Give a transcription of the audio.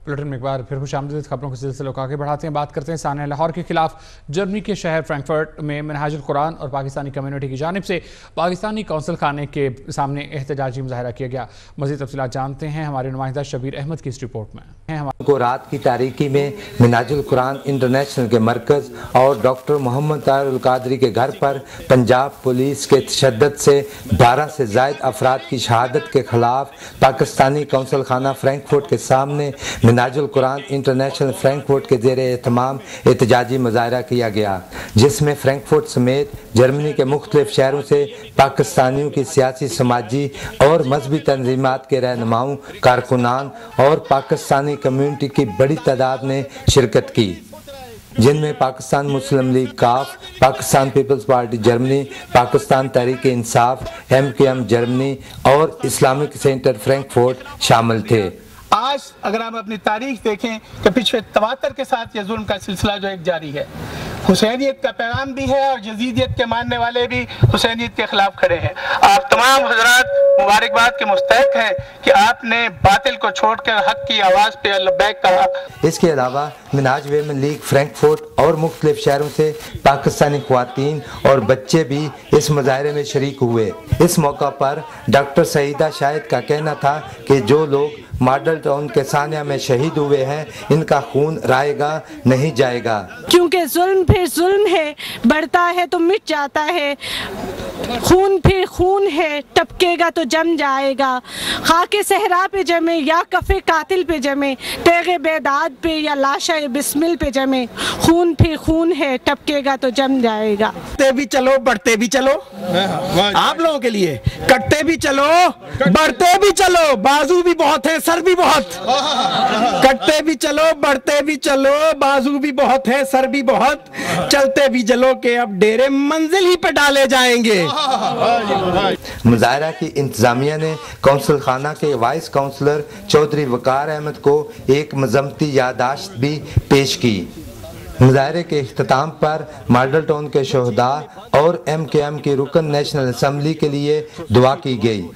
Bulletin میں ایک بار پھر خوش آمدید. خبروں کے سلسلے کو آگے بڑھاتے ہیں. بات کرتے ہیں سانحہ لاہور کے خلاف. جرمنی کے شہر فرینکفرٹ میں منہاج القرآن اور پاکستانی کمیونٹی کی جانب سے پاکستانی کونسل خانے کے سامنے احتجاجی مظاہرہ کیا گیا. مزید تفصیلات جانتے ہیں ہمارے نمائندہ شبیر احمد کی اس رپورٹ میں. کو رات کی تاریکی میں منہاج القرآن انٹرنیشنل کے مرکز اور ڈاکٹر محمد طاہر القادری کے گھر پر پنجاب پولیس کے تشدد سے 12 سے زائد افراد کی شہادت کے خلاف پاکستانی کونسل خانہ فرینکفرٹ کے سامنے منہاج القرآن انٹرنیشنل فرینکفرٹ کے زیر اہتمام احتجاجی مظاہرہ کیا گیا، جس میں فرینکفرٹ سمیت جرمنی کے مختلف شہروں سے پاکستانیوں کی سیاسی، سماجی اور مذہبی تنظیمات کے رہنماؤں، کارکنان اور پاکستانی کمیونٹی کی بڑی تعداد نے شرکت کی، جن میں پاکستان مسلم لیگ کاف، Pakistan Peoples party Germany, Pakistan Tehreek Insaf, MKM Germany اور اسلامک سینٹر فرینکفرٹ شامل تھے. آج اگر آپ اپنی تاریخ دیکھیں کہ پچھلے تواتر کے ساتھ یہ ظلم کا سلسلہ جو ایک جاری ہے. حسینیت کا پیغام بھی ہے اور یزیدیت کے ماننے والے بھی حسینیت کے خلاف کھڑے ہیں. آپ تمام حضرات مبارکباد کے مستحق ہیں کہ آپ نے باطل کو چھوڑ کر حق کی آواز پہ لبیک کہا. اس کے علاوہ منہاج ویمن لیگ فرینکفرٹ اور مختلف شہروں سے پاکستانی خواتین اور بچے بھی اس مظاہرے میں شریک ہوئے. اس موقع پر ڈاکٹر سعیدہ شاہد کا کہنا تھا کہ جو لوگ ماڈل ٹاؤن کے سانحہ میں شہید ہوئے ہیں ان کا خون رائے گا نہیں جائے گا، کیونکہ ظلم پھر ظلم ہے، بڑھتا ہے تو مٹ جاتا ہے. خون پھر خون ہے، ٹپکے گا تو جم جائے گا. خاک صحرا پہ جمے یا کف قاتل پہ جمے، تیغ بیداد پہ یا لاشا بسمل پہ جمے. خون پھر خون ہے، ٹپکے گا تو جم جائے گا. کٹتے بھی چلو بڑھتے بھی چلو، آپ لوگوں کے لیے کٹتے بھی چلو بڑھتے بھی چلو. بازو بھی بہت ہیں، سر بھی بہت. کٹتے بھی چلو بڑھتے بھی چلو، بازو بھی بہت ہیں، سر بھی بہت. چلتے بھی چلو کہ اب ڈیرے منزل ہی پہ ڈالے جائیں گے. مظاہرہ کی انتظامیہ نے کونسل خانہ کے وائس کونسلر چودھری وقار احمد کو ایک مذمتی یادداشت بھی پیش کی. مظاہرے کے اختتام پر ماڈل ٹاؤن کے شہداء اور MKM کی رکن نیشنل اسمبلی کے لیے دعا کی گئی.